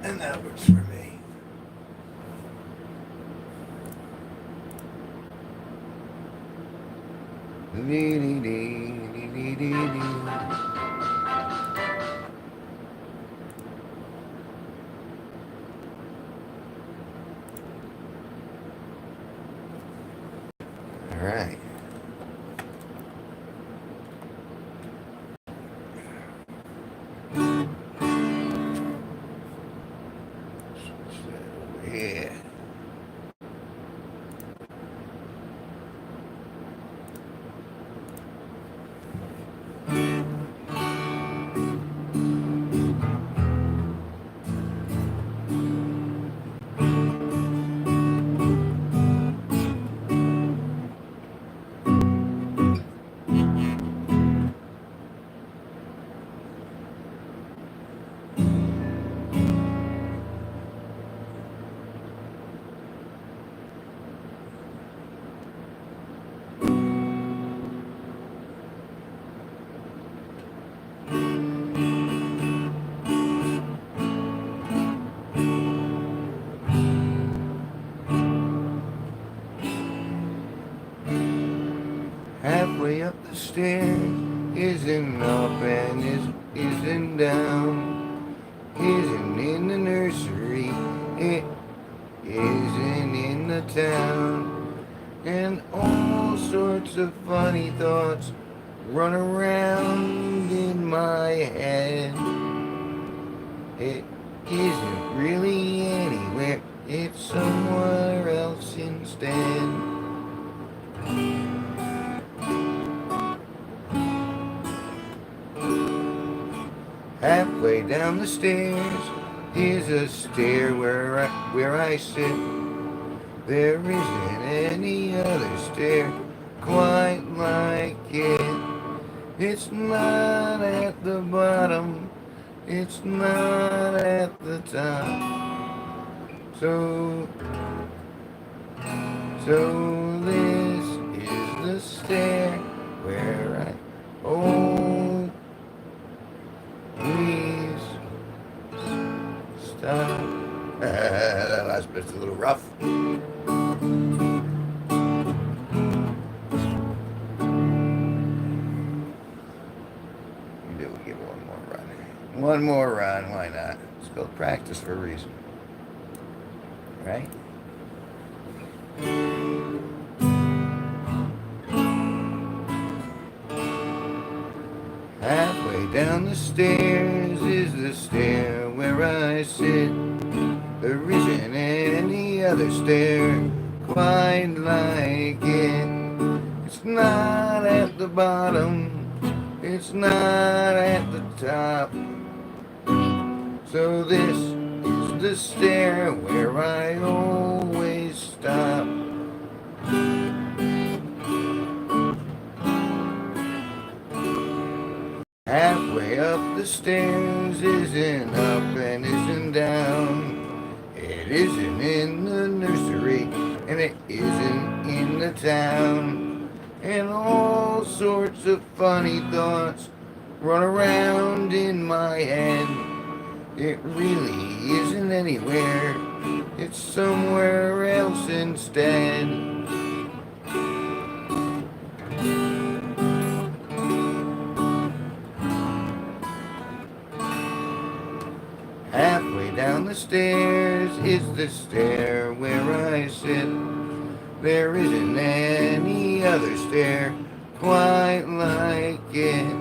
And that works for me. All right. Yeah. Halfway up the stairs isn't up and isn't down. Isn't in the nursery, it isn't in the town. And all sorts of funny thoughts run around in my head. It isn't really anywhere, it's somewhere else instead. Halfway down the stairs is a stair where I sit. There isn't any other stair quite like it. It's not at the bottom, it's not at the top. So this is the stair where I always stop. That last bit's a little rough. We'll give one more run. One more run, why not? It's called practice for a reason. Right? Halfway down the stairs is the stair where I sit. There isn't any other stair quite like it. It's not at the bottom, it's not at the top. So this is the stair where I always stop. Halfway up the stairs isn't up and isn't down. It isn't in the nursery and it isn't in the town. And all sorts of funny thoughts run around in my head. It really isn't anywhere, it's somewhere else instead. Halfway down the stairs is the stair where I sit. There isn't any other stair quite like it.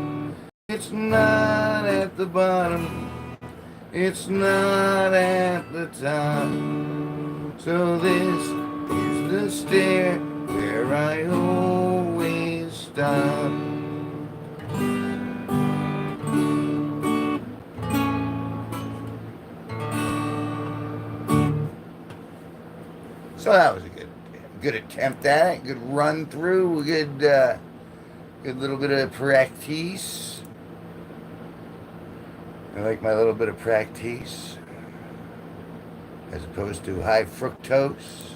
It's not at the bottom, it's not at the top. So this is the stair where I always stop. So that was a good attempt at it, good run through, good little bit of practice. I like my little bit of practice as opposed to high fructose.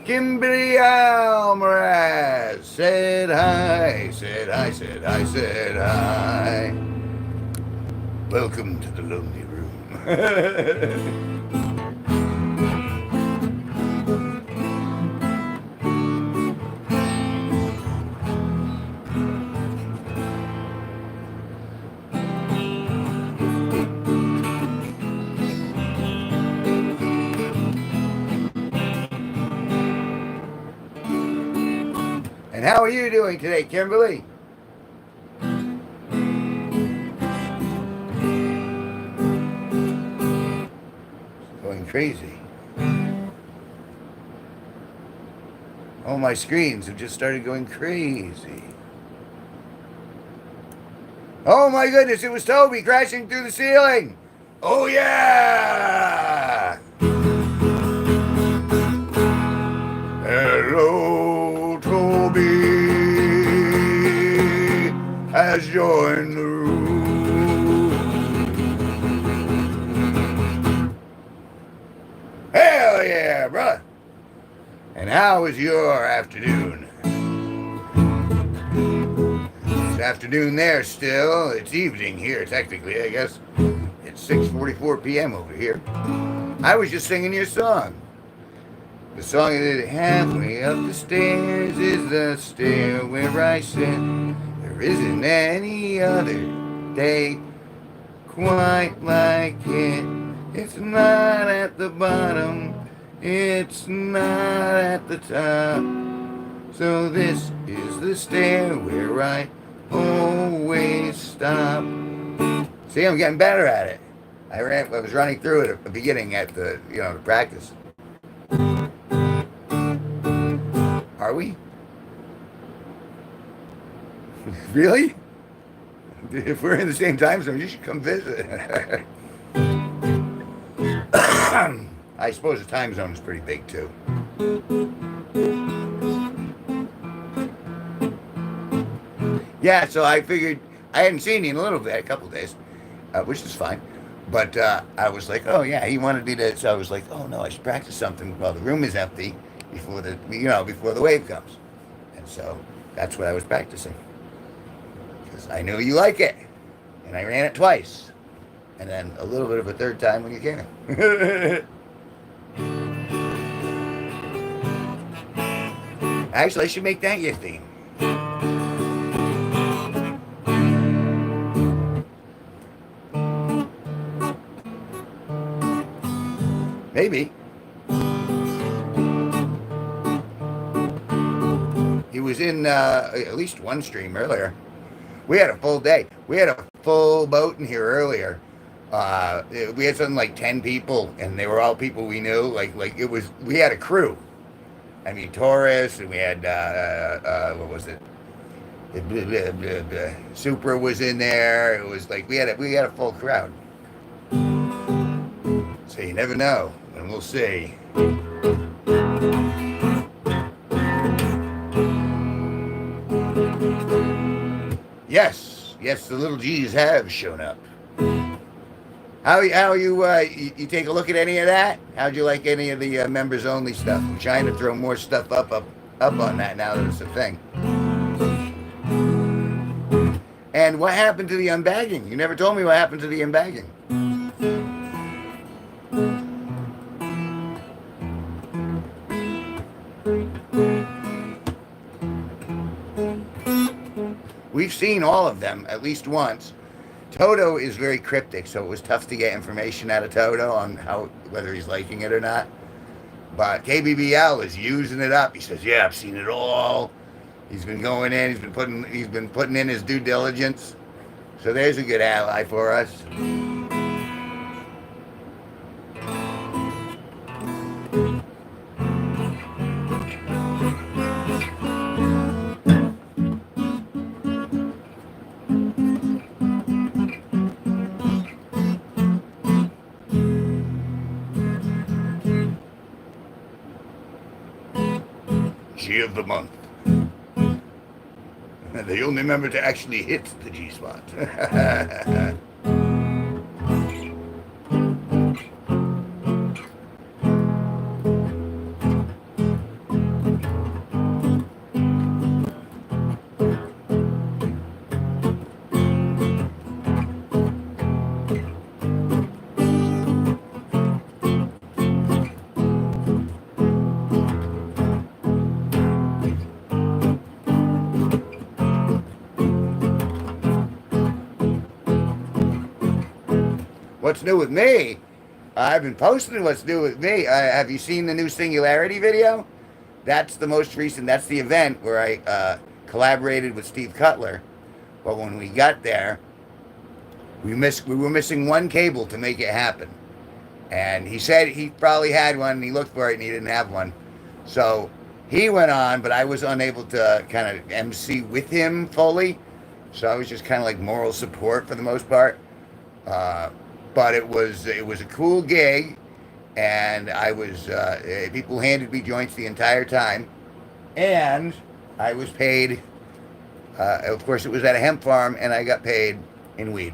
Kimberly Almaraz said hi, said hi, said hi, said hi. Welcome to the lonely room. And how are you doing today, Kimberly? Going crazy. All my screens have just started going crazy. Oh my goodness, it was Toby crashing through the ceiling. Oh yeah! Hello, Toby has joined the room. Hell yeah, bruh. And how was your afternoon? It's afternoon there still. It's evening here, technically, I guess. It's 6:44 p.m. over here. I was just singing your song. The song that halfway up the stairs is the stair where I sit. There isn't any other day quite like it. It's not at the bottom, it's not at the top. So this is the stair where I always stop. See, I'm getting better at it. I was running through it at the beginning at the practice. Are we? Really? If we're in the same time zone, you should come visit. I suppose the time zone is pretty big too. Yeah, so I figured I hadn't seen you in a couple of days, which is fine. But I was like, oh yeah, he wanted me to. So I was like, oh no, I should practice something while the room is empty before the wave comes. And so that's what I was practicing because I knew you like it, and I ran it twice, and then a little bit of a third time when you came in. Actually, I should make that your theme. Maybe. He was in at least one stream earlier. We had a full day. We had a full boat in here earlier. We had something like 10 people, and they were all people we knew. Like it was. We had a crew. I mean, Taurus, and we had what was it? Supra was in there. It was like we had a full crowd. So you never know, and we'll see. Yes, the little G's have shown up. How you take a look at any of that? How'd you like any of the members only stuff? I'm trying to throw more stuff up on that now that it's a thing. And what happened to the unbagging? You never told me what happened to the unbagging. We've seen all of them at least once. Toto is very cryptic, so it was tough to get information out of Toto on whether he's liking it or not. But KBBL is using it up. He says, "Yeah, I've seen it all." He's been going in. He's been putting in his due diligence. So there's a good ally for us. G of the month. The only member to actually hit the G spot. What's new with me? I've been posting what's new with me. Have you seen the new Singularity video? That's the most recent. That's the event where I collaborated with Steve Cutler. But when we got there, we were missing one cable to make it happen. And he said he probably had one, and he looked for it, and he didn't have one. So he went on, but I was unable to kind of MC with him fully. So I was just kind of like moral support for the most part. But it was a cool gig, and I was people handed me joints the entire time, and I was paid. Of course, it was at a hemp farm, and I got paid in weed.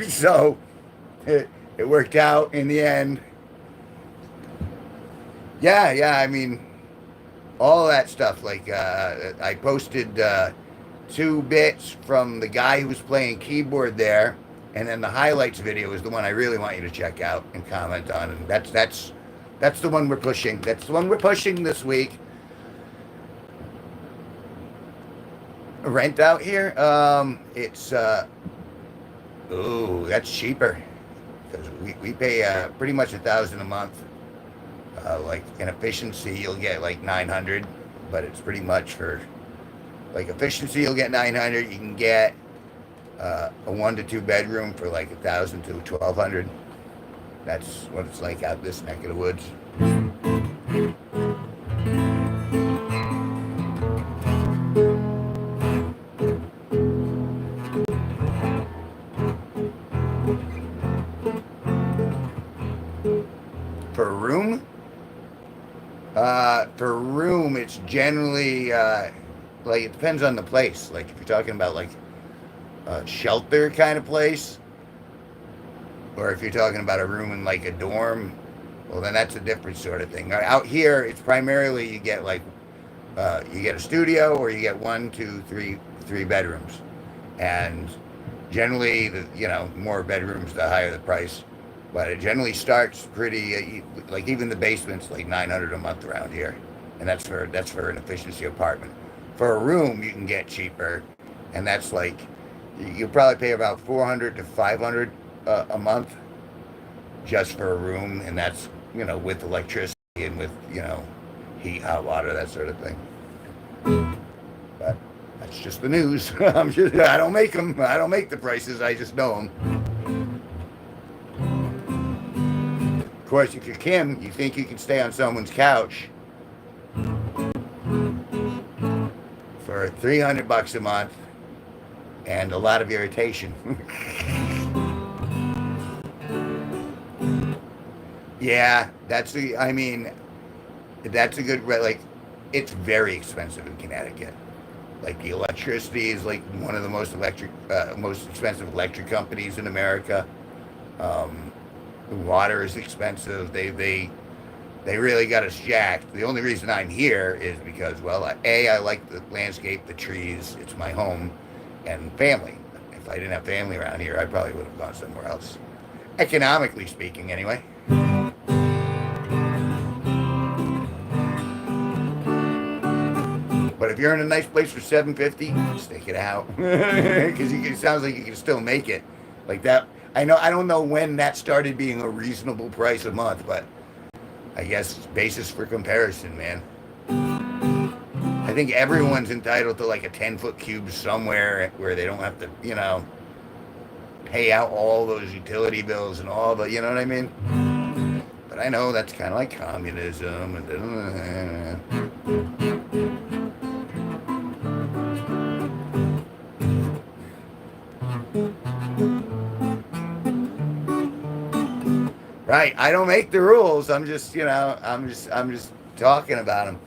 So it worked out in the end. Yeah. I mean, all that stuff. Like I posted 2 bits from the guy who was playing keyboard there, and then the highlights video is the one I really want you to check out and comment on. And that's the one we're pushing. That's the one we're pushing this week. Rent out here, it's that's cheaper because we pay pretty much $1,000 a month. Like in efficiency, you'll get like 900, but it's pretty much for like efficiency. You'll get 900. You can get a 1 to 2 bedroom for like 1,000 to 1,200. That's what it's like out this neck of the woods. For a room, it's generally like it depends on the place. Like if you're talking about like a shelter kind of place, or if you're talking about a room in like a dorm, well then that's a different sort of thing. Out here, it's primarily you get like you get a studio, or you get 1, 2, 3 bedrooms, and generally the more bedrooms the higher the price. But it generally starts pretty, like even the basement's like 900 a month around here, and that's for an efficiency apartment. For a room, you can get cheaper, and that's like you probably pay about 400 to 500 a month just for a room, and that's with electricity and with heat, hot water, that sort of thing. But that's just the news. I don't make them. I don't make the prices. I just know them. Of course, if you're Kim, you think you can stay on someone's couch for $300 a month and a lot of irritation. Yeah, that's a good, like, it's very expensive in Connecticut. Like the electricity is like one of the most expensive electric companies in America. Water is expensive. They really got us jacked. The only reason I'm here is because, well, I like the landscape, the trees. It's my home and family. If I didn't have family around here, I probably would have gone somewhere else. Economically speaking, anyway. But if you're in a nice place for $750, stick it out, because it sounds like you can still make it like that. I don't know when that started being a reasonable price a month, but I guess it's basis for comparison, man. I think everyone's entitled to like a 10-foot cube somewhere where they don't have to, pay out all those utility bills and all the, you know what I mean? But I know that's kind of like communism. Right, I don't make the rules. I'm just talking about them.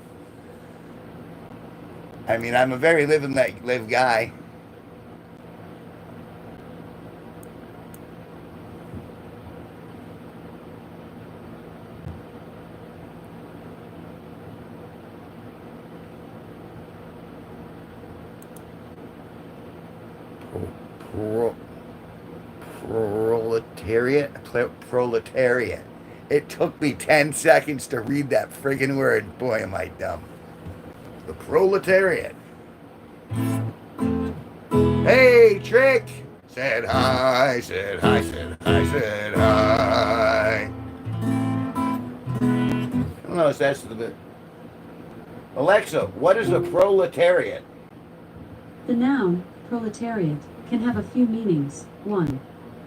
I mean, I'm a very live guy. Proletariat. It took me 10 seconds to read that friggin' word. Boy, am I dumb. The proletariat. Hey, Trick! Said hi, said hi, said hi, said hi. I don't know if that's the bit. Alexa, what is a proletariat? The noun, proletariat, can have a few meanings. 1.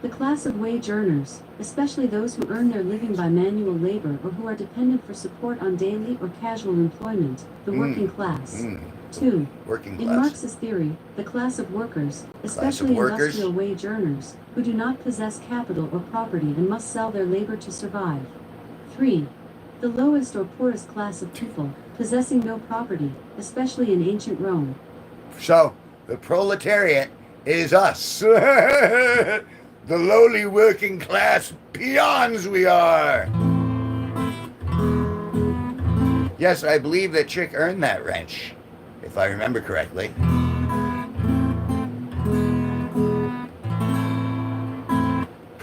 The class of wage earners, especially those who earn their living by manual labor or who are dependent for support on daily or casual employment, the working class. 2. Working In class. Marx's theory, the class of workers, especially industrial wage earners, who do not possess capital or property and must sell their labor to survive. 3. The lowest or poorest class of people, possessing no property, especially in ancient Rome. So, the proletariat is us. The lowly working class peons we are. Yes, I believe that chick earned that wrench, if I remember correctly.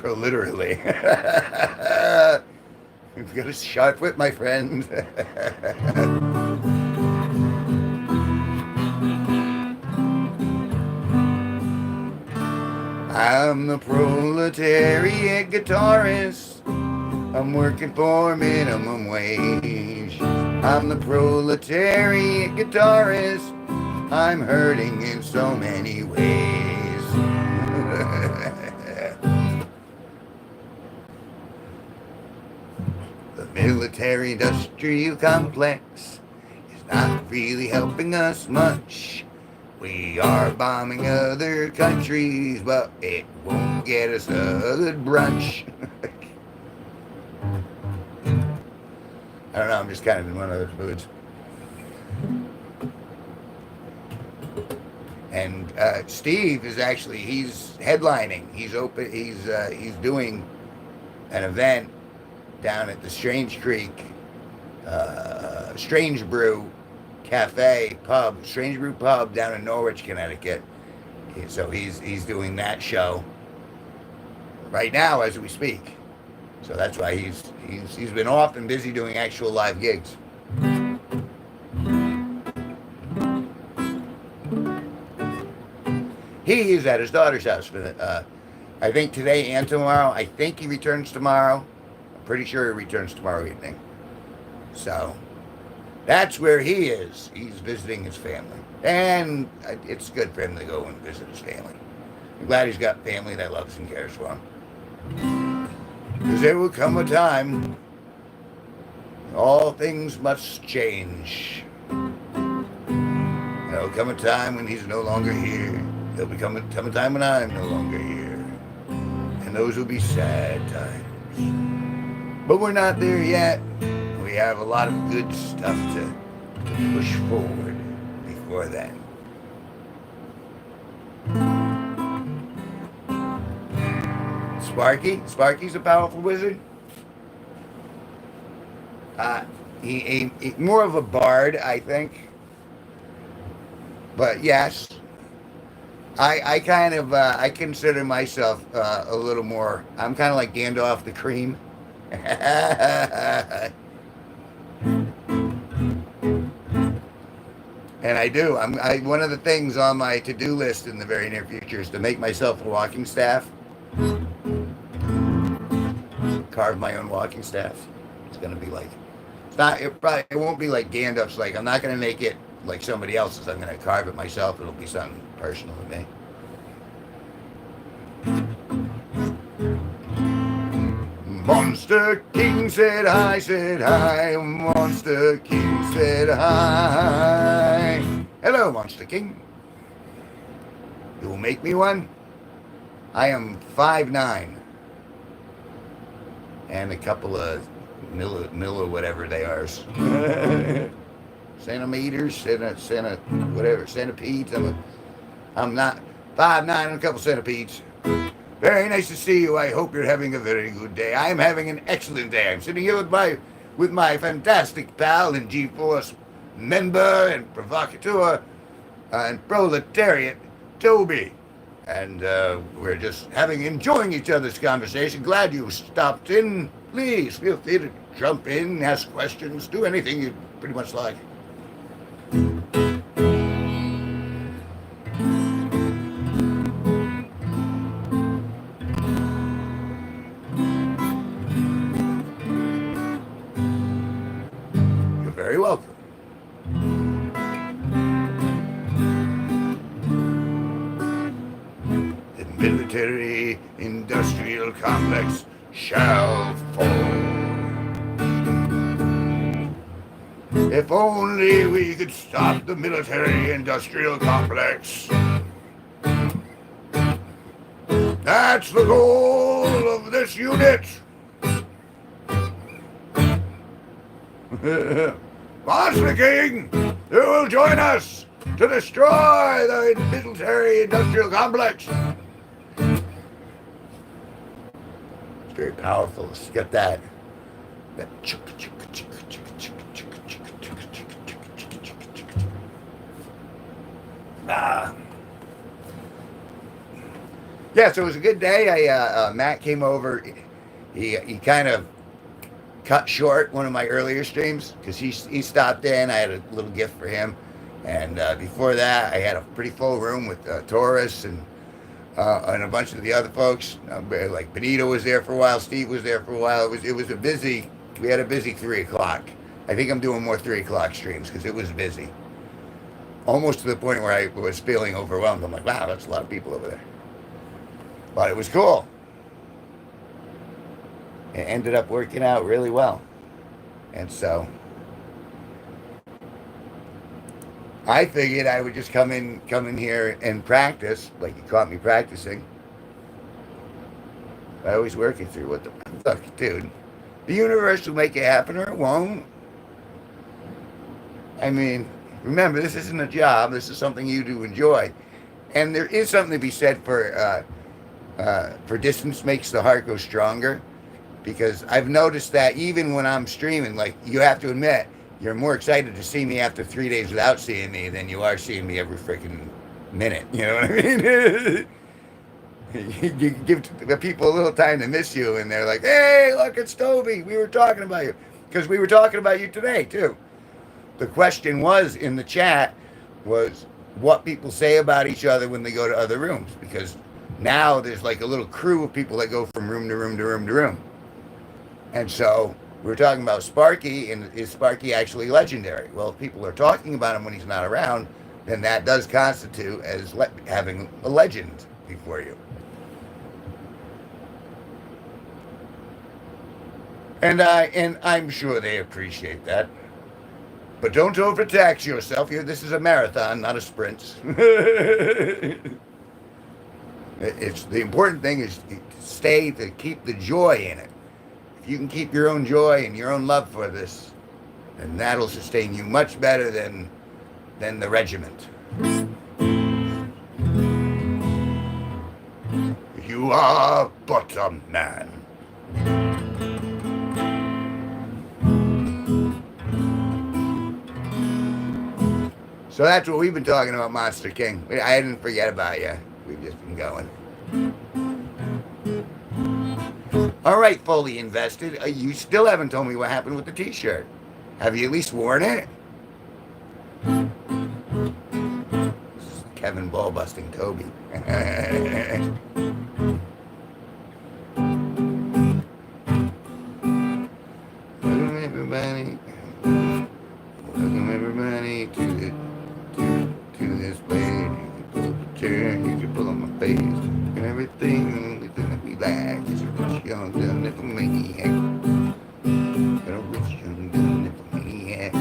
Literally. You've got a sharp wit, my friend. I'm the proletariat guitarist. I'm working for minimum wage. I'm the proletariat guitarist. I'm hurting in so many ways. The military-industrial complex is not really helping us much. We are bombing other countries, but it won't get us a good brunch. I don't know, I'm just kind of in one of those moods. And Steve is actually, he's headlining. He's doing an event down at the Strange Creek, Strange Brew Cafe Pub, Strange Brew Pub down in Norwich, Connecticut. So he's doing that show right now as we speak. So that's why he's been off and busy doing actual live gigs. He is at his daughter's house for I think today and tomorrow. I think he returns tomorrow. I'm pretty sure he returns tomorrow evening. So that's where he is. He's visiting his family. And it's good for him to go and visit his family. I'm glad he's got family that loves and cares for him. Because there will come a time, all things must change. There will come a time when he's no longer here. There'll come a time when I'm no longer here. And those will be sad times. But we're not there yet. We have a lot of good stuff to push forward before then. Sparky's a powerful wizard. He more of a bard, I think. But yes, I kind of I consider myself a little more. I'm kind of like Gandalf the Cream. And I do. One of the things on my to-do list in the very near future is to make myself a walking staff. Carve my own walking staff. It's gonna be like, it won't be like Gandalf's. Like, I'm not gonna make it like somebody else's. I'm gonna carve it myself. It'll be something personal to me. Monster King said hi, said hi. Monster King said hi. Hello, Monster King. You will make me one? I am 5'9". And a couple of mil whatever they are. Centimeters, centipedes. I'm not 5'9" and a couple centipedes. Very nice to see you. I hope you're having a very good day. I am having an excellent day. I'm sitting here with my fantastic pal and G-Force member and provocateur and proletariat, Toby. And we're just enjoying each other's conversation. Glad you stopped in. Please feel free to jump in, ask questions, do anything you pretty much like. military-industrial complex shall fall. If only we could stop the military-industrial complex. That's the goal of this unit. Monster King, you will join us to destroy the military-industrial complex. It's very powerful. Let's get that. Yeah, so it was a good day. Matt came over. He kind of cut short one of my earlier streams because he stopped in. I had a little gift for him, and before that, I had a pretty full room with Taurus and a bunch of the other folks. Like Benito was there for a while. Steve was there for a while. It was a busy. We had a busy 3:00. I think I'm doing more 3:00 streams because it was busy. Almost to the point where I was feeling overwhelmed. I'm like, wow, that's a lot of people over there. But it was cool. It ended up working out really well. And so I figured I would just come in here and practice, like you caught me practicing. I always work it through what the fuck, dude. The universe will make it happen or it won't. I mean, remember, this isn't a job. This is something you do enjoy. And there is something to be said for distance makes the heart go stronger. Because I've noticed that even when I'm streaming, like, you have to admit, you're more excited to see me after 3 days without seeing me than you are seeing me every freaking minute. You know what I mean? You give the people a little time to miss you, and they're like, hey, look, it's Toby. We were talking about you. Because we were talking about you today, too. The question was in the chat was what people say about each other when they go to other rooms. Because now there's like a little crew of people that go from room to room to room to room. And so we were talking about Sparky, and is Sparky actually legendary? Well, if people are talking about him when he's not around, then that does constitute as having a legend before you. And I'm sure they appreciate that. But don't overtax yourself. This is a marathon, not a sprint. It's the important thing is to keep the joy in it. If you can keep your own joy and your own love for this, then that'll sustain you much better than the regiment. You are but a man. So that's what we've been talking about, Monster King. I didn't forget about you. We've just been going. All right, fully invested. You still haven't told me what happened with the t-shirt. Have you at least worn it? Kevin ball busting Toby. Welcome everybody to this place. You can pull up the chair, you can pull on my face, and everything that we like is a rich young dumb nymphomaniac. A rich young dumb nymphomaniac.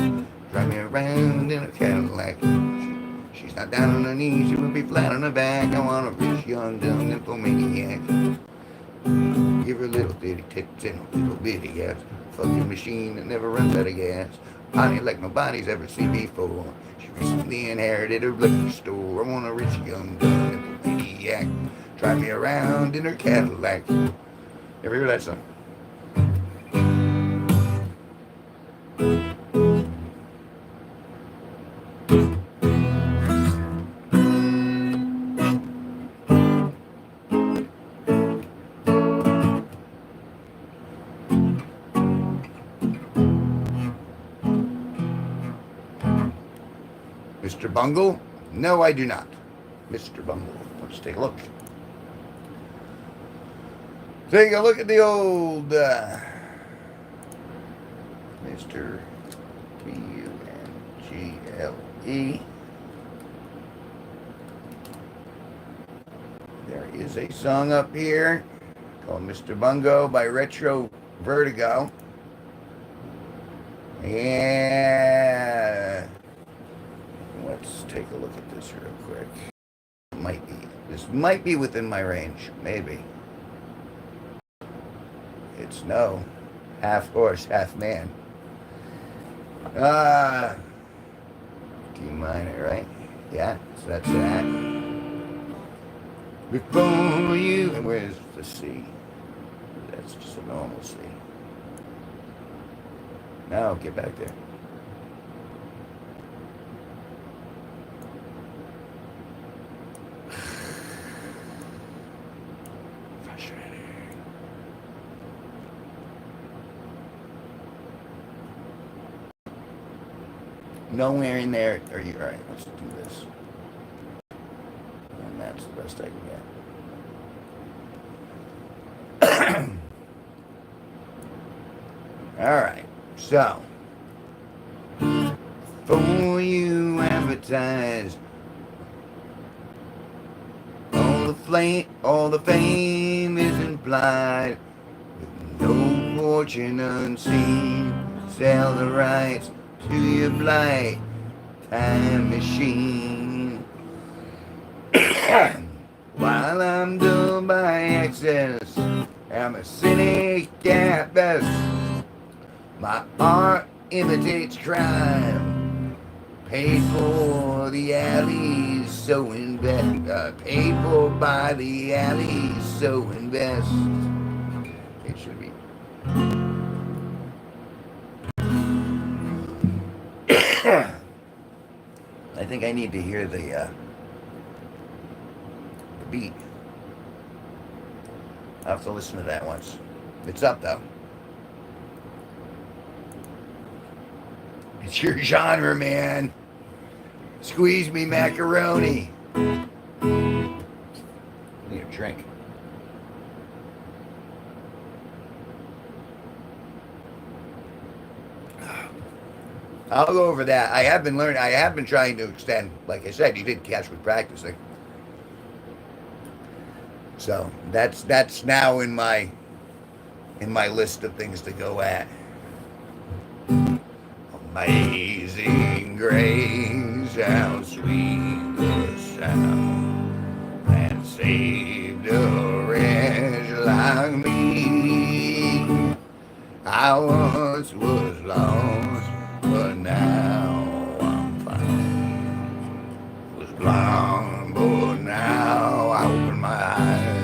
Drive me around in a Cadillac. She's not down on her knees, she will be flat on her back. I want a rich young dumb nymphomaniac. Give her little bitty tits and a little bitty ass. Fucking machine that never runs out of gas. Body like nobody's ever seen before. She recently inherited a liquor store. I want a rich young dumb nymphomaniac. Drive me around in her Cadillac. Ever hear that song? Mr. Bungle? No, I do not. Mr. Bungle. Let's take a look. Take a look at the old Mr. B-U-N-G-L-E. There is a song up here called Mr. Bungo by Retro Vertigo. Yeah. Let's take a look at this real quick. This might be within my range. Maybe. It's no. Half horse, half man. D minor, right? Yeah, so that's that. Before you, where's the C? That's just a normal C. Now get back there. Frustrating. Nowhere in there. Are you all right? Let's do this. And that's the best I can get. All right. So, for you advertise all the fame is implied, with no fortune unseen. Sell the rights to your blight time machine. While I'm dulled by excess, I'm a cynic at best. My art imitates crime. Paid for the alleys, so invest. Paid for by the alleys, so invest. It should be. I think I need to hear the beat. I'll have to listen to that once. It's up though. It's your genre, man. Squeeze me macaroni. Need a drink. I'll go over that. I have been learning. I have been trying to extend. Like I said, you did catch me practicing. So that's now in my list of things to go at. Amazing grace, how sweet the sound that saved a wretch like me. I once was lost, but now I'm found. Was blind, but now I open my eyes.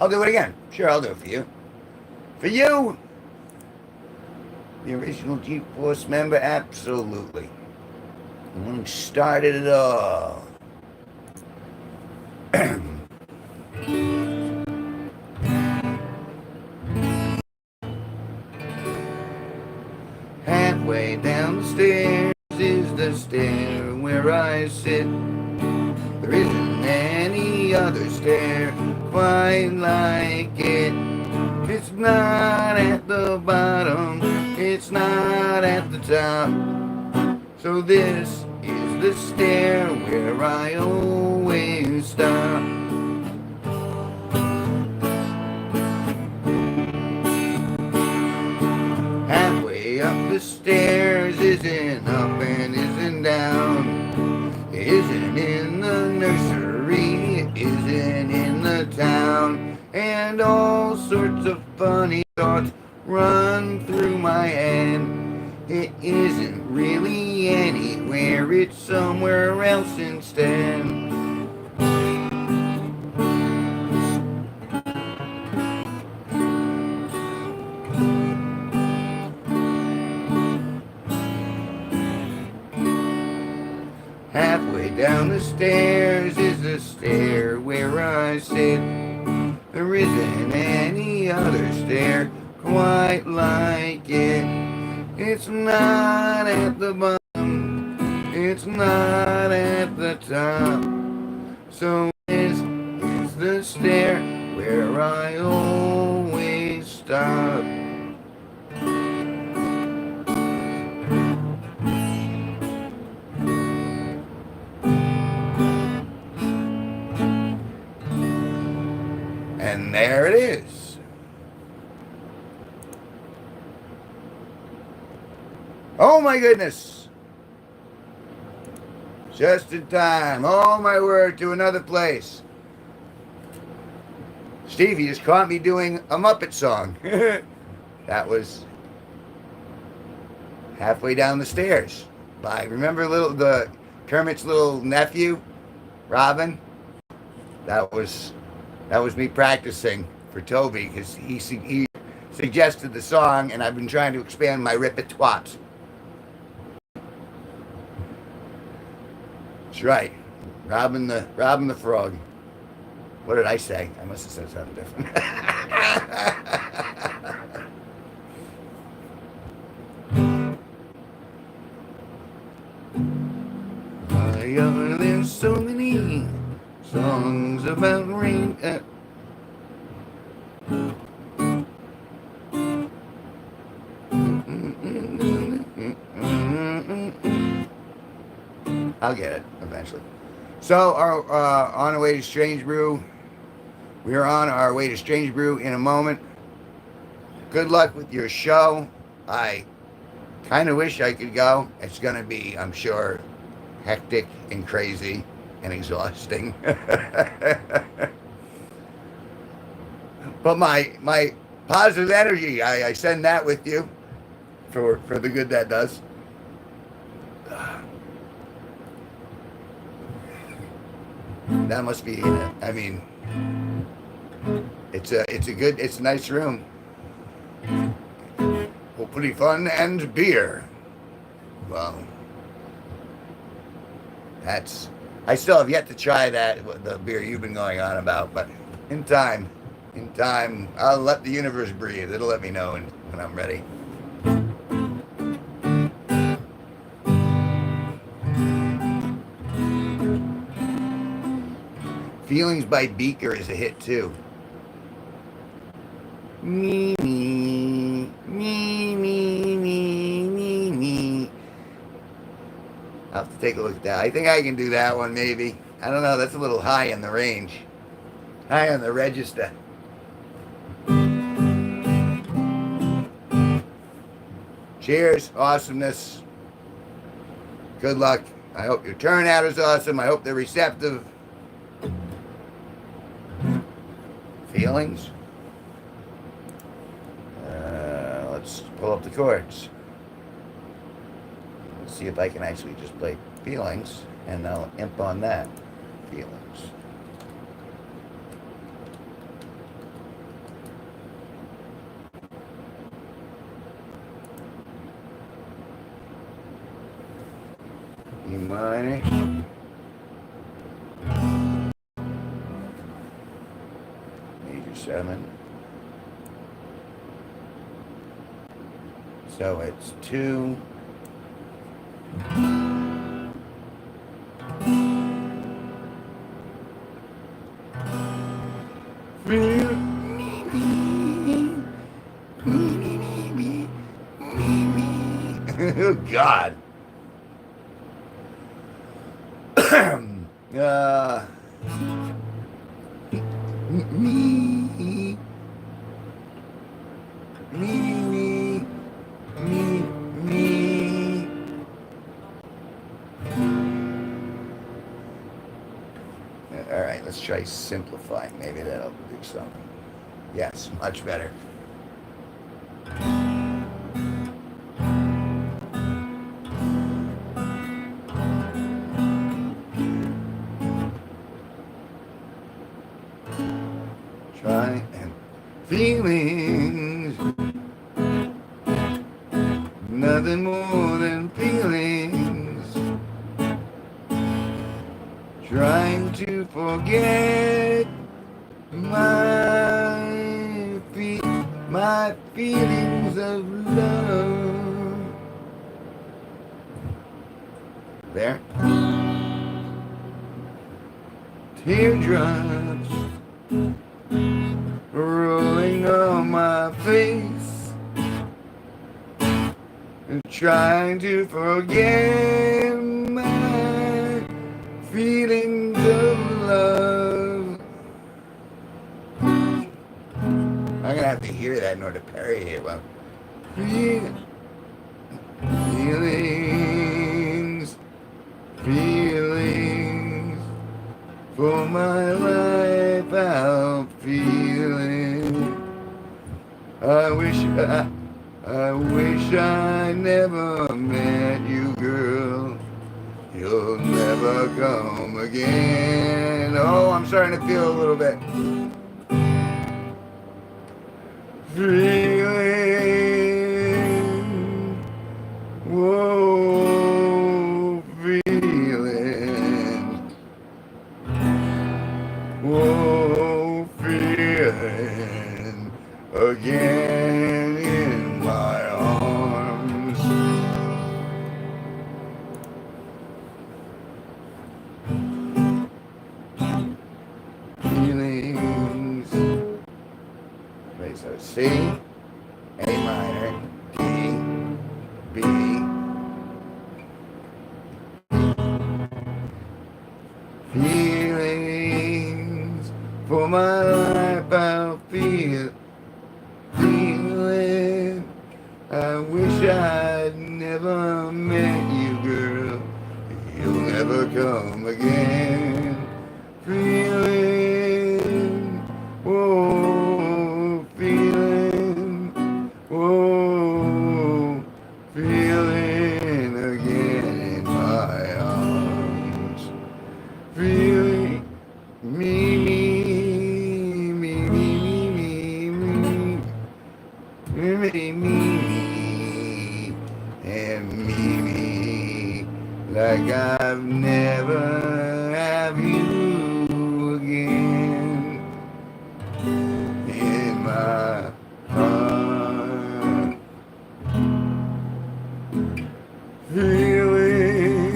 I'll do it again. Sure, I'll do it for you. For you, the original G-Force member, absolutely. The one who started it all. Halfway down the stairs is the stair where I sit. There isn't any other stair quite like it. It's not at the bottom, it's not at the top. So this is the stair where I always stop. Halfway up the stairs isn't up and isn't down. It isn't in the nursery, it isn't in the town. And all sorts of funny thoughts run through my head. It isn't really anywhere, it's somewhere else instead. Halfway down the stairs is the stair where I sit. There isn't any other stair quite like it. It's not at the bottom, it's not at the top. So this is the stair where where I always stop. And there it is. Oh my goodness. Just in time. Oh my word, to another place. Stevie just caught me doing a Muppet song. That was halfway down the stairs. Remember the Kermit's little nephew, Robin? That was me practicing for Toby because he suggested the song, and I've been trying to expand my repertoire. That's right, Robin the Frog. What did I say? I must have said something different. There's so many songs about rain. I'll get it eventually. So, on our way to Strange Brew. We are on our way to Strange Brew in a moment. Good luck with your show. I kind of wish I could go. It's going to be, I'm sure, hectic and crazy and exhausting. But my positive energy, I send that with you for the good that does. That must be it. I mean, it's a nice room. Hopefully fun and beer. Well, I still have yet to try the beer you've been going on about, but in time, I'll let the universe breathe. It'll let me know when I'm ready. Feelings by Beaker is a hit too. Me, me, me, me, me, me, me. I'll have to take a look at that. I think I can do that one maybe. I don't know, that's a little high in the range. High on the register. Cheers, awesomeness. Good luck. I hope your turnout is awesome. I hope they're receptive. Feelings. Let's pull up the chords. Let's see if I can actually just play Feelings, and I'll imp on that. Feelings. E minor. Major 7. So it's 2. Oh God. Me. All right, let's try simplifying. Maybe that'll do something. Yes, much better. Try and feelings, nothing more than feelings. Trying to forget my feelings of love. There. Teardrops trying to forget my feelings of love. I'm gonna have to hear that in order to parry it. Well, feelings, feelings for my life out feeling. I wish I never met you, girl. You'll never come again. Oh, I'm starting to feel a little bit. Feeling, whoa, feeling, whoa, feeling again in my arms. Feelings. Wait, so C, A minor, D, B, feelings for my life I'll feel, feeling. I wish I'd never met you, girl. You'll never come again. Feeling, whoa, feeling, whoa, feeling again in my arms. Feeling me, me, me, me, me, me, me, me, me, and me, like I've never have you again in my heart. Feelings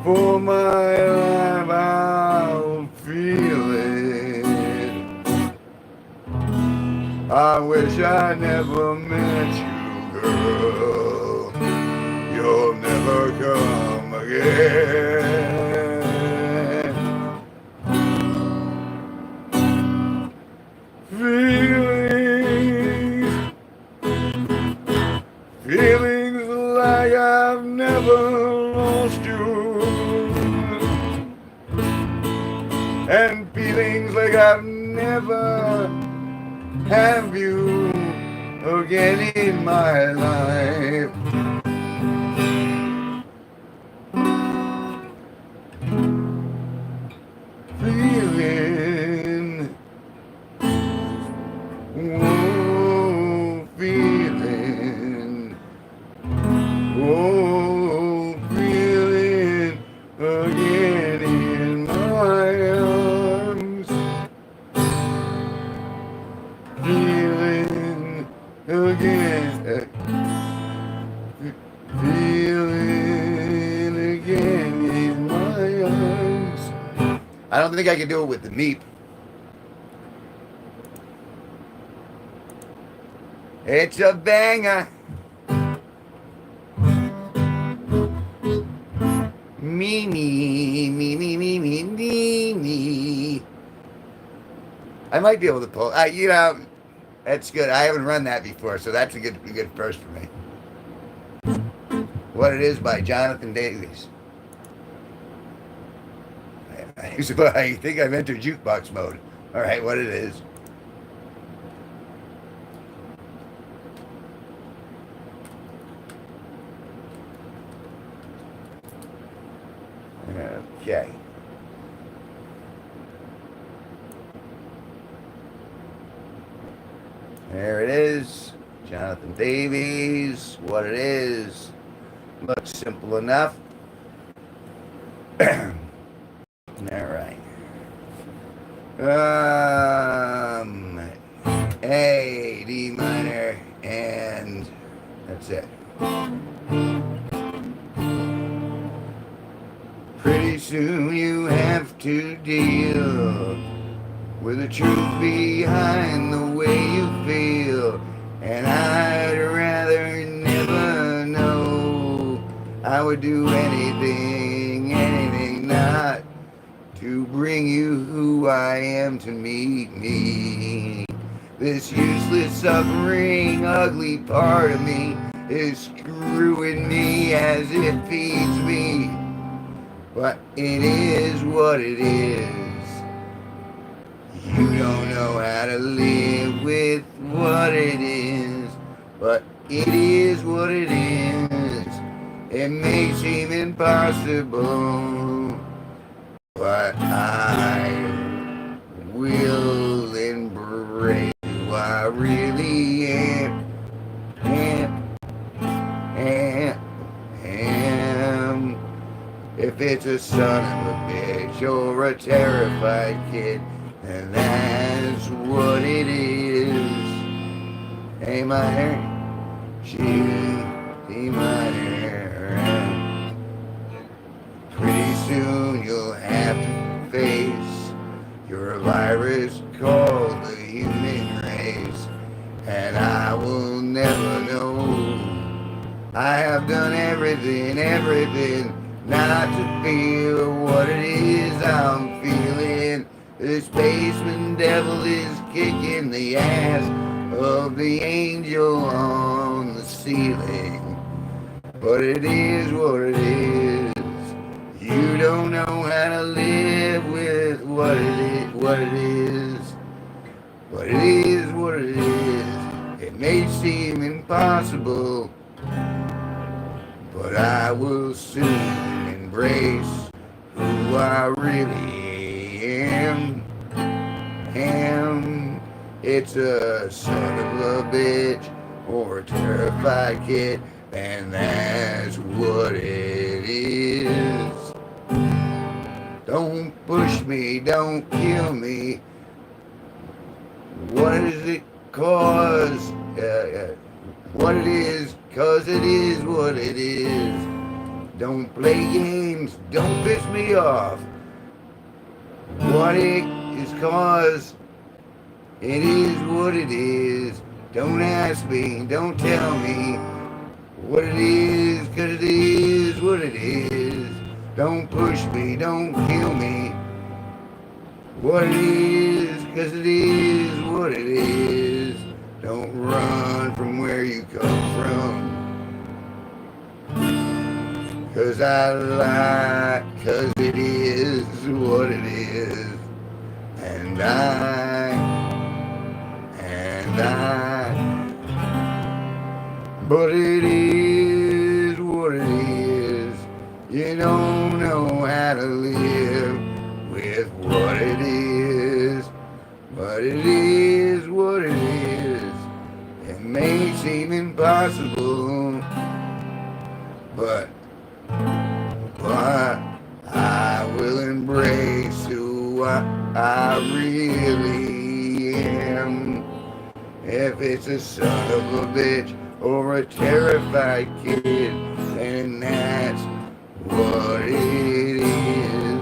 for my life, I'll feel it. I wish I never met you, girl. You'll never come again. Feelings, feelings like I've never lost you, and feelings like I've never have you again in my life. Feeling, whoa, feeling, whoa, feeling again in my arms. Feeling again, feeling again in my arms. I don't think I can do it with the meep. It's a banger. Me, me, me, me, me, me, me, me. I might be able to pull. That's good. I haven't run that before, so that's a good first for me. What It Is by Jonathan Davis. I think I've entered jukebox mode. All right, What It Is. Okay. There it is. Jonathan Davies. What It Is. Looks simple enough. All right. A, D minor, and that's it. Pretty soon you have to deal with the truth behind the way you feel, And I'd rather never know. I would do anything, anything not to bring you who I am to meet me. This useless, suffering, ugly part of me is screwing me as it feeds me. But it is what it is. You don't know how to live with what it is, but it is what it is. It may seem impossible, but I will embrace who I really am. If it's a son of a bitch or a terrified kid, and that's what it is. A minor, G, D minor. Pretty soon you'll have to face your virus called the human race, and I will never know. I have done everything, everything, not to feel what it is I'm feeling. The spaceman devil is kicking the ass of the angel on the ceiling. But it is what it is. You don't know how to live with what it is, what it is. But it is what it is. It may seem impossible, but I will soon embrace who I really am. It's a son of a bitch or a terrified kid, and that's what it is. Don't push me, don't kill me. What is it cause? What it is, cause it is what it is. Don't play games, don't piss me off. What it is cause it is what it is. Don't ask me, don't tell me what it is, cause it is what it is. Don't push me, don't kill me. What it is, cause it is what it is. Don't run from where you come from. Cause I lie, cause it is what it is. And but it is what it is. You don't know how to live with what it is, but it is what it is. It may seem impossible, but I will embrace who I really am. If it's a son of a bitch or a terrified kid, then that's what it is.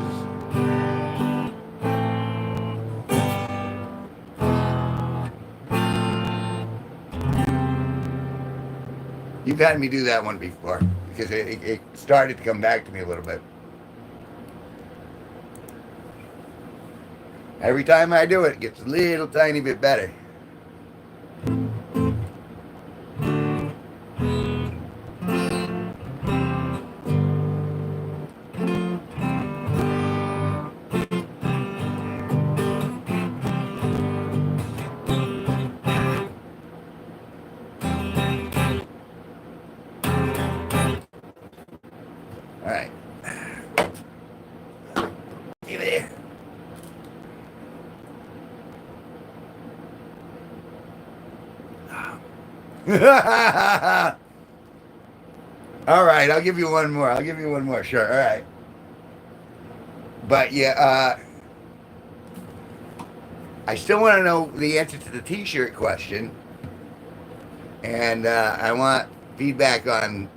You've had me do that one before because it started to come back to me a little bit. Every time I do it, it gets a little tiny bit better. All right. Give it here. All right, I'll give you one more. I'll give you one more. Sure. All right. But yeah, I still want to know the answer to the T-shirt question, and I want feedback on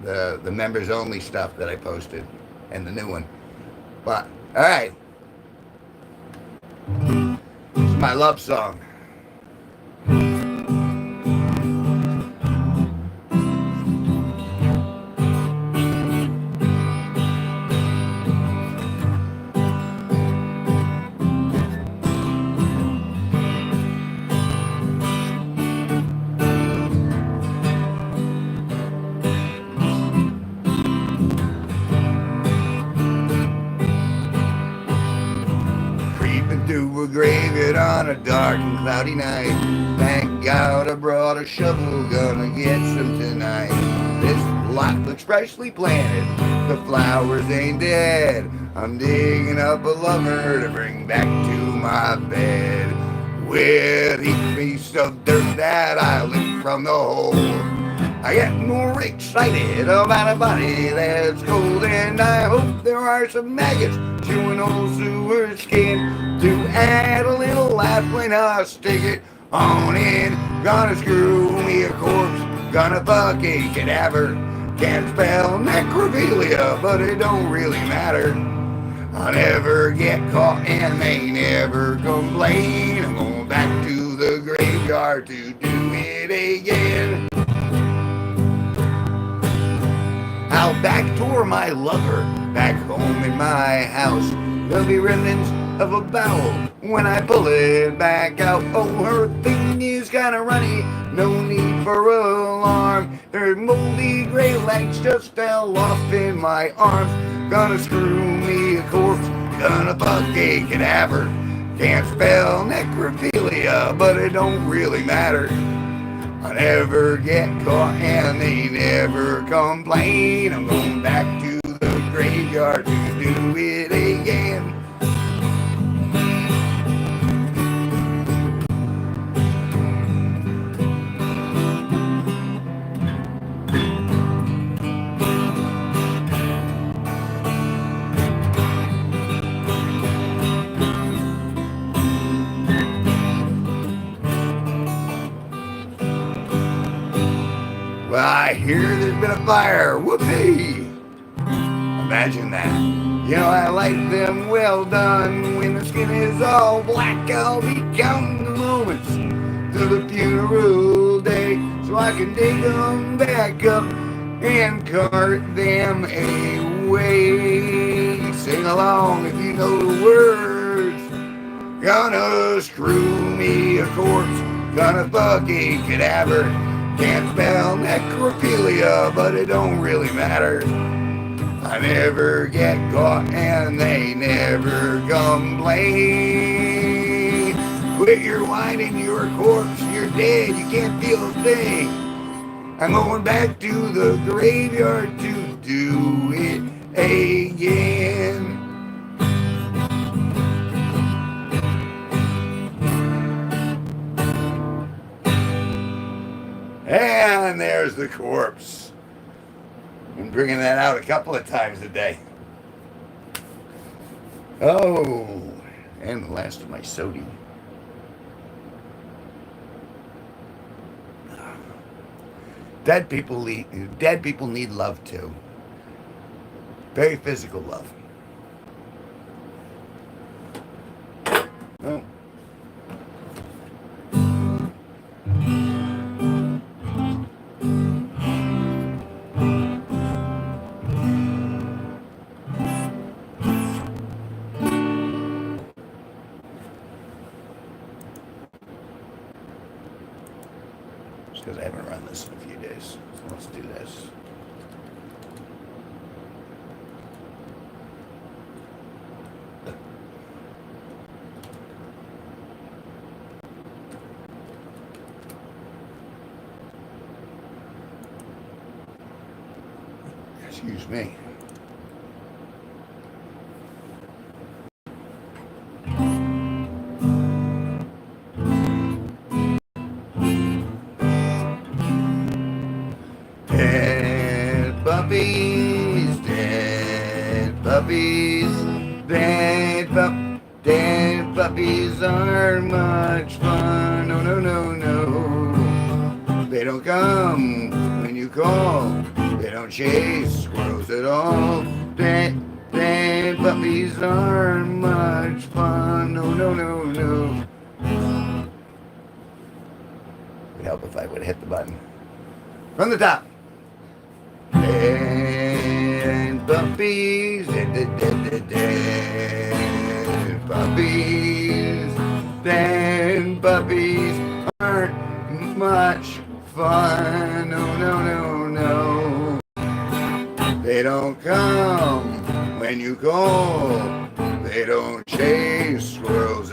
the members only stuff that I posted and the new one. But all right, this is my love song. Do a graveyard on a dark and cloudy night. Thank God I brought a shovel, gonna get some tonight. This lot looks freshly planted, the flowers ain't dead. I'm digging up a lover to bring back to my bed. With each piece of dirt that I lift from the hole, I get more excited about a body that's cold, and I hope there are some maggots chewing old sewer skin to add a little life when I stick it on in. Gonna screw me a corpse, gonna fuck a cadaver. Can't spell necrophilia, but it don't really matter. I'll never get caught and they never complain. I'm going back to the graveyard to do it again. I'll backdoor my lover back home in my house. There'll be remnants of a bowel when I pull it back out. Oh, her thing is kinda runny, no need for alarm. Her moldy gray legs just fell off in my arms. Gonna screw me a corpse, gonna fuck a cadaver. Can't spell necrophilia, but it don't really matter. I never get caught and they never complain. I'm going back to the graveyard to do it again. Well, I hear there's been a fire. Whoopee! Imagine that. You know, I like them well done. When the skin is all black, I'll be counting the moments to the funeral day, so I can dig them back up and cart them away. Sing along if you know the words. Gonna screw me a corpse, gonna fuck a cadaver. Can't spell necrophilia, but it don't really matter. I never get caught and they never complain. Quit your whining, you're a corpse, you're dead, you can't feel a thing. I'm going back to the graveyard to do it again. And there's the corpse. Been bringing that out a couple of times a day. Oh, and the last of my soda. Dead people need love too. Very physical love. Oh. Because I haven't run this in a few days. So let's do this. Excuse me. Dead puppies, dead puppies are much fun. No, no, no, no. They don't come when you call. They don't chase squirrels at all. Dead puppies are much fun. No, no, no, no. It would help if I would have hit the button. From the top. Dead puppies, dead puppies, dead puppies aren't much fun. No, no, no, no. They don't come when you call. They don't chase squirrels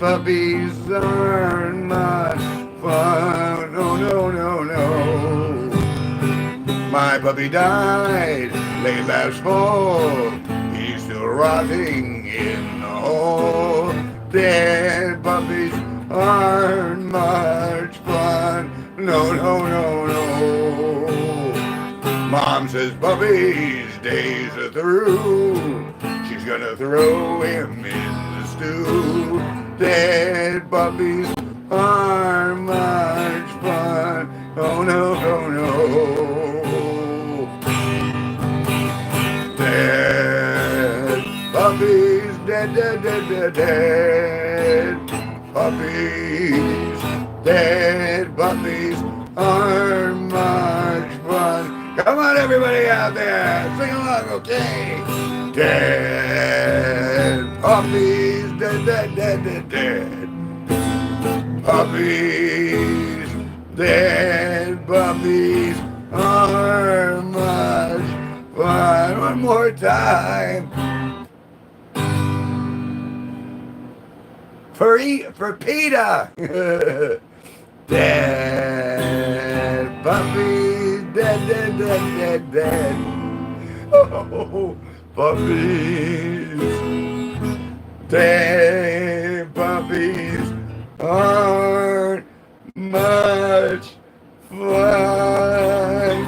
puppies aren't much fun. Oh no, no, no. My puppy died late last fall. He's still rotting in the hole. Dead puppies aren't much fun. No, no, no, no. Mom says puppies' days are through. She's gonna throw him in the stew. Dead puppies aren't much fun. Oh no, no, no. Dead puppies, dead, dead, dead, dead, dead puppies, dead puppies aren't much fun. Come on, everybody out there, sing along, okay? Dead puppies, dead, dead, dead, dead, dead puppies, dead puppies aren't much fun. One more time. For PETA. Dead puppies, dead, dead, dead, dead, dead. Oh, puppies, dead puppies aren't much fun.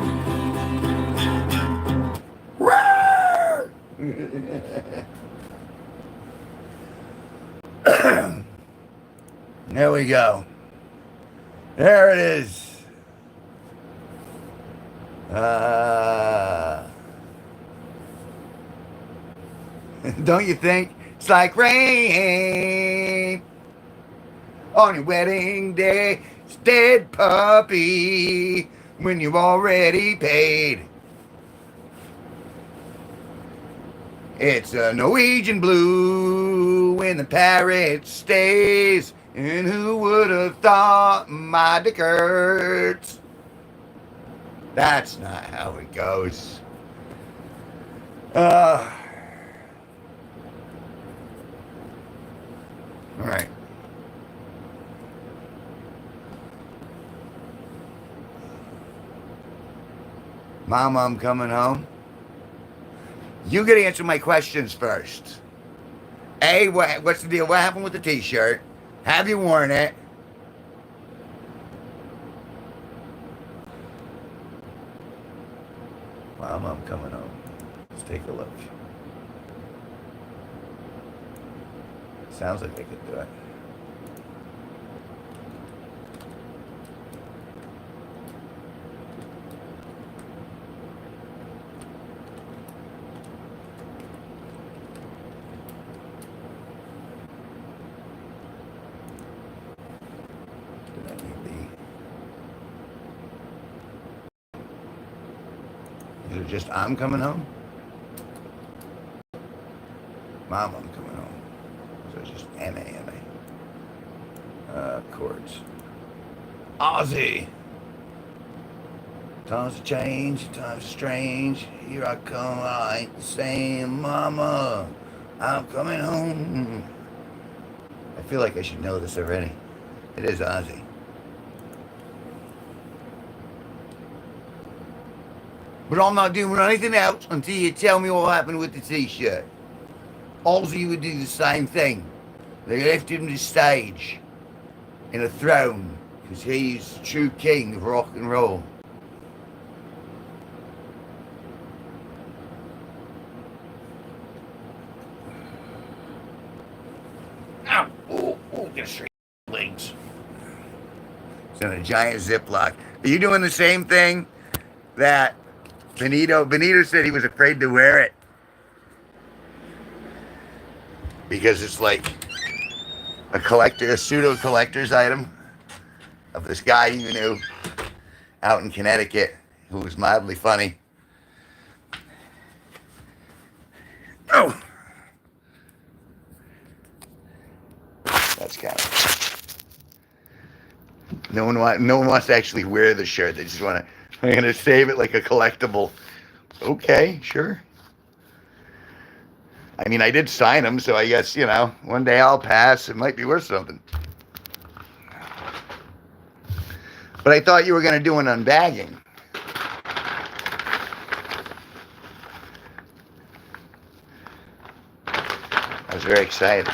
There we go. There it is. Don't you think it's like rain on your wedding day? It's dead puppy when you've already paid. It's a Norwegian blue when the parrot stays. And who would have thought my dick hurts? That's not how it goes. All right. Mom, I'm coming home. You gotta answer my questions first. A, what's the deal? What happened with the t-shirt? Have you worn it? Mom, I'm coming home. Let's take a look. Sounds like they could do it. Is it just I'm coming home? Mom, I'm coming home. So it's just M-A-M-A. Chords. Ozzy. Times have changed, times are strange. Here I come, I ain't the same. Mama, I'm coming home. I feel like I should know this already. It is Ozzy. But I'm not doing anything else until you tell me what happened with the t-shirt. Ozzy would do the same thing. They left him to stage in a throne because he's the true king of rock and roll. Ow! Oh, get straight legs. It's in a giant Ziploc. Are you doing the same thing that Benito said he was afraid to wear it? Because it's like a pseudo collector's item of this guy you knew out in Connecticut who was mildly funny. Oh, that's kind of no one wants to actually wear the shirt. They just want to. I'm gonna save it like a collectible. Okay, sure. I mean, I did sign them, so I guess, one day I'll pass. It might be worth something. But I thought you were going to do an unbagging. I was very excited.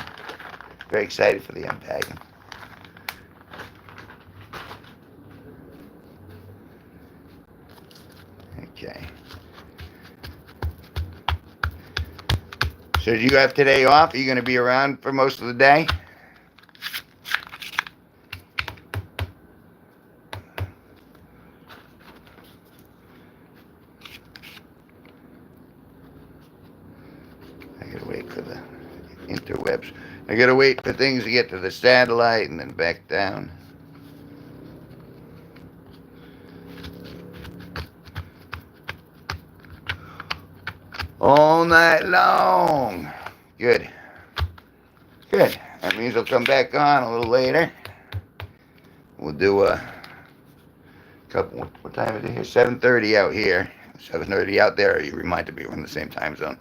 Very excited for the unbagging. Okay. So do you have today off? Are you going to be around for most of the day? I gotta wait for the interwebs. I gotta wait for things to get to the satellite and then back down. All night long. Good. Good. That means I'll come back on a little later. We'll do a couple. What time is it here? 7:30 out here. 7:30 out there. You reminded me we're in the same time zone.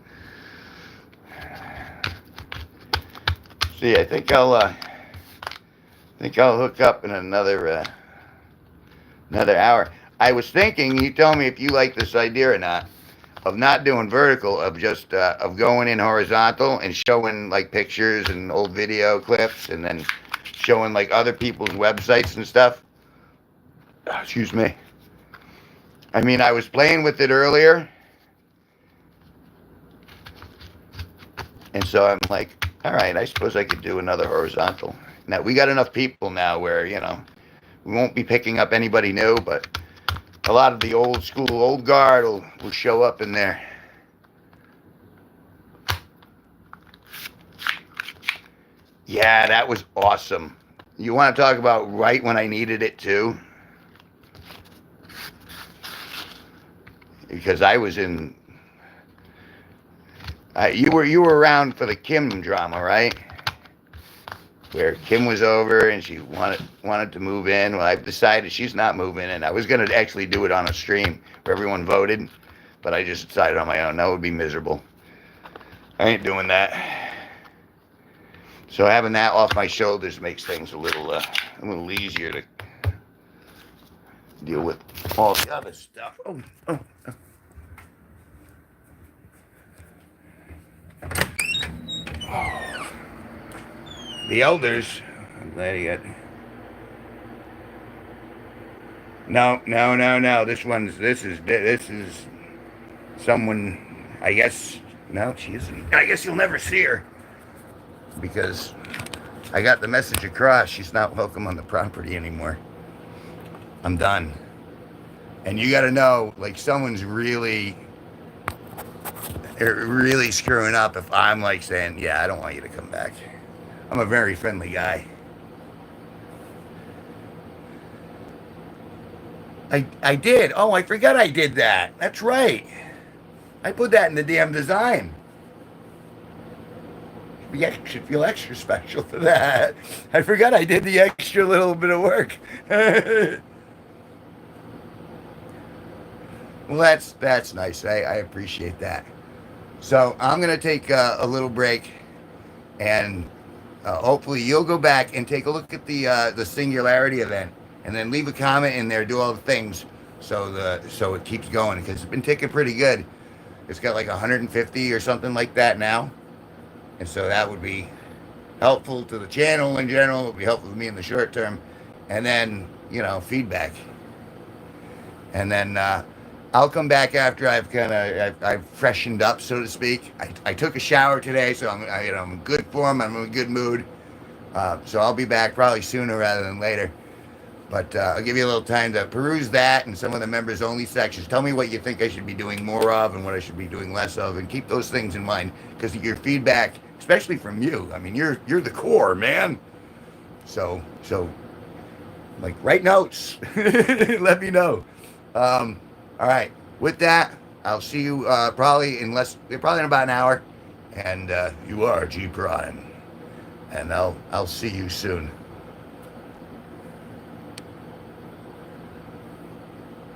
See, I think I'll hook up in another hour. I was thinking. You tell me if you like this idea or not. Of not doing vertical, of just of going in horizontal and showing like pictures and old video clips, and then showing like other people's websites and stuff. Excuse me. I mean, I was playing with it earlier, and so I'm like, all right, I suppose I could do another horizontal. Now we got enough people now where we won't be picking up anybody new, but a lot of the old school, old guard will show up in there. Yeah, that was awesome. You want to talk about right when I needed it too? Because I was in. You were around for the Kim drama, right? Where Kim was over and she wanted to move in. Well, I've decided she's not moving in. I was going to actually do it on a stream where everyone voted, but I just decided on my own. That would be miserable. I ain't doing that. So having that off my shoulders makes things a little easier to deal with all the other stuff. Oh. The elders. I'm glad he got. No. This is someone. I guess. No, she isn't. I guess you'll never see her because I got the message across. She's not welcome on the property anymore. I'm done. And you got to know, like, someone's really screwing up if I'm like saying, yeah, I don't want you to come back. I'm a very friendly guy. I did. Oh, I forgot I did that. That's right. I put that in the damn design. You should feel extra special for that. I forgot I did the extra little bit of work. Well, that's nice. I appreciate that. So I'm gonna take a little break, and hopefully you'll go back and take a look at the Singularity event, and then leave a comment in there, do all the things, so it keeps going, because it's been ticking pretty good. It's got like 150 or something like that now, and so that would be helpful to the channel in general. It would be helpful to me in the short term, and then feedback, and then I'll come back after I've freshened up, so to speak. I took a shower today, so I'm in good form. I'm in a good mood. So I'll be back probably sooner rather than later. But I'll give you a little time to peruse that and some of the members only sections. Tell me what you think I should be doing more of and what I should be doing less of, and keep those things in mind, because your feedback, especially from you, I mean, you're the core, man. So like, write notes. Let me know. All right. With that, I'll see you probably in about an hour. And you are G Prime. And I'll see you soon.